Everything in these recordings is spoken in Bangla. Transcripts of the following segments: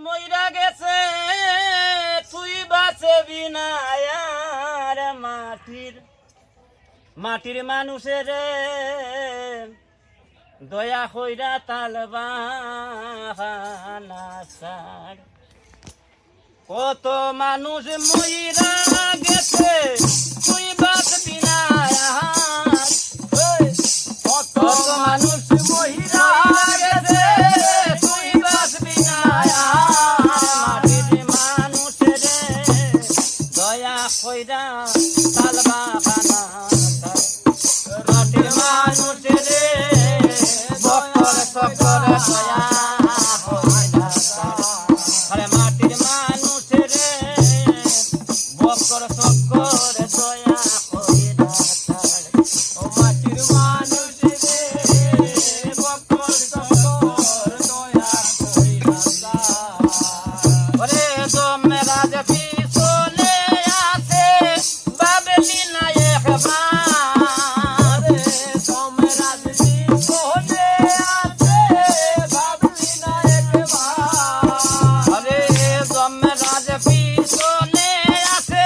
মইরা গেছে তুই বাঁচে বিনায়ার মাটির মানুষের দয়া কইরা তালবাহানা ছাড়। কত মানুষ মইরা গেছে তুই বাঁচবি না কত মানুষ মইরা গেছে তুই বাঁচবি না মাটির মানুষের দয়া কইরা তালবাহানা মাটির মানুষের বকর সকর দয়া আরে মাটির মানুষের বকর সকর দয়া কইরা ও মাটির মানুষের বকর সকর দয়া কইরা ওরে জমে রাজ পিছনে আছে বাবলি না একবার জমে রাজ পিছনে আছে বাবলি না একবার আরে জমে রাজ পিছনে আছে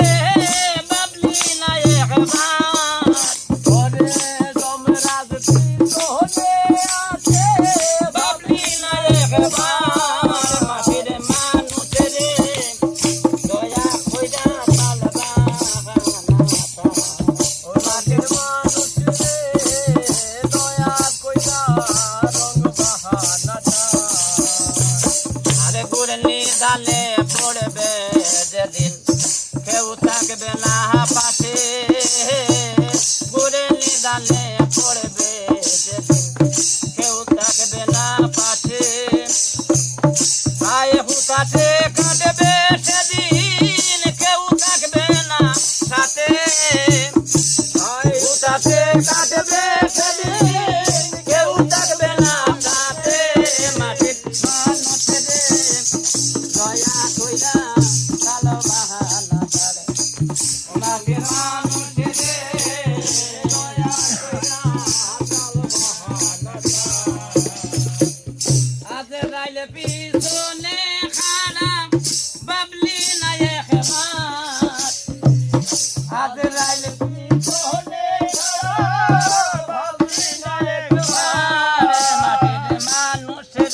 বাবলি না একবার ওরে জমে রাজ পিছনে আছে বাবলি না একবার মাটির মানুষের দয়া কইরা তালবাহানা ও মাটির মানুষের দয়া কইরা রং বাহানা আরে গুরনি ডালে পড়বে যেদিন কেউ থাকবে না পাশে গুরনি ডালে পড়বে যেদিন কেউ থাকবে না পাশে আয় হুতাতে কাটবে সেদিন কেউ থাকবে না সাথে আয় হুতাতে কাটবে সেদিন কেউ থাকবে না সাথে মাটির মানুষের দয়া কইরা তালবাহানা ছাড়ে ও মাটির মানুষের দয়া কইরা তালবাহানা ছাড়ে আজ রাইলে পিছনে খারাপ বাবলি না একবার আজ রাইলে পিছনে খারাপ বাবলি না একবার মাটির মানুষের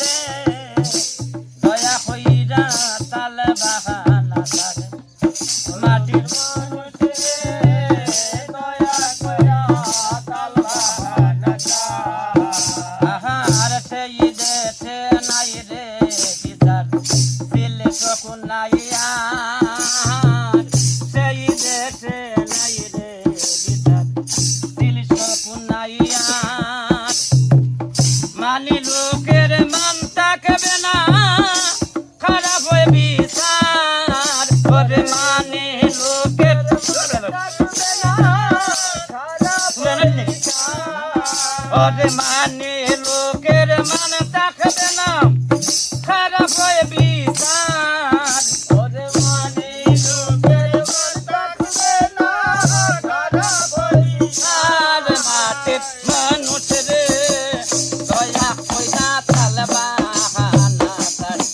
দয়া কইরা তালবাহানা ছাড়ে মাটির মানুষের দয়া কইরা তালবাহানা ছাড়ে আহার সেই দেশে নাই রে বিচার দিলে তখন নাই আর সেই দেশে নাই রে বিচার দিলে তখন নাই আর মানি লোকের মান থাকবে না খারাপ হয়ে বিচার ওরে মানে লোকের থাকবে না খারাপ হয়ে বিচার ওরে মানে লোকের মান থাকবে না খারাপ হয়ে বিচার ওরে মানে লোকের মান থাকবে না খারাপ হয়ে বিচার মাটির মানুষের দয়া কইরা তালবাহানা ছাড়ে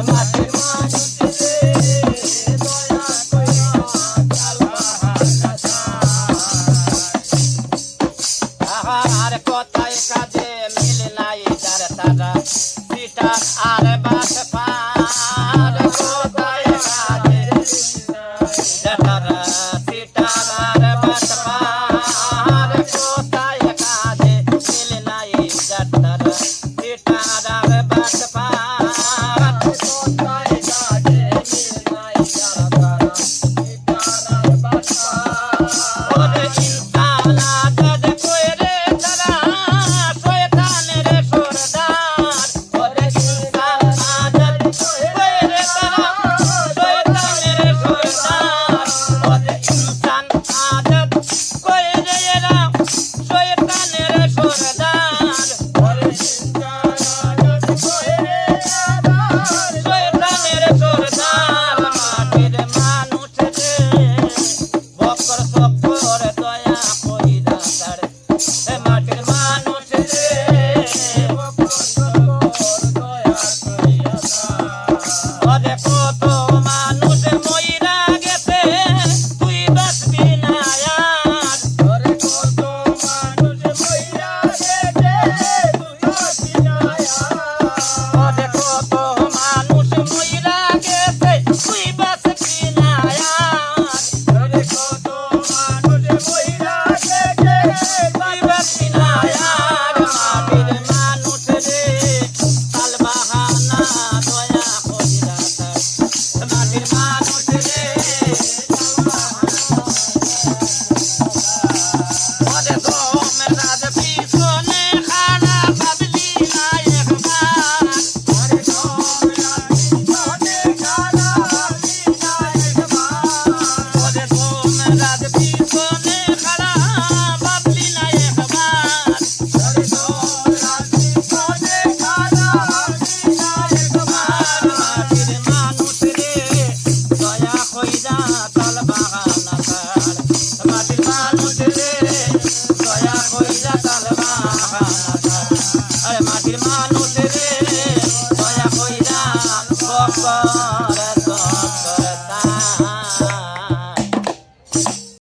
মাটির মানুষের দয়া কইরা তালবাহানা ছাড়ে আর কথায় কাজে মিল নাই যার তারা সিটা আর বাস পার কথায় কাজে তারা সিটা আর বাস পার কথায় কাজে মিল নাই যার তারা সিটা আর বাস পার কথায় কাজে মিল নাই যার তারা সিটা আর বাস পার ওরে ইনসান আজাদ কইরে তারা শয়তানের সরদার ওরে ইনসান আজাদ কইরে তারা শয়তানের সরদার ওরে ইনসান আজাদ কইরে এরা শয়তানের সরদার ওরে ইনসান আজাদ কইরে এরা শয়তানের করে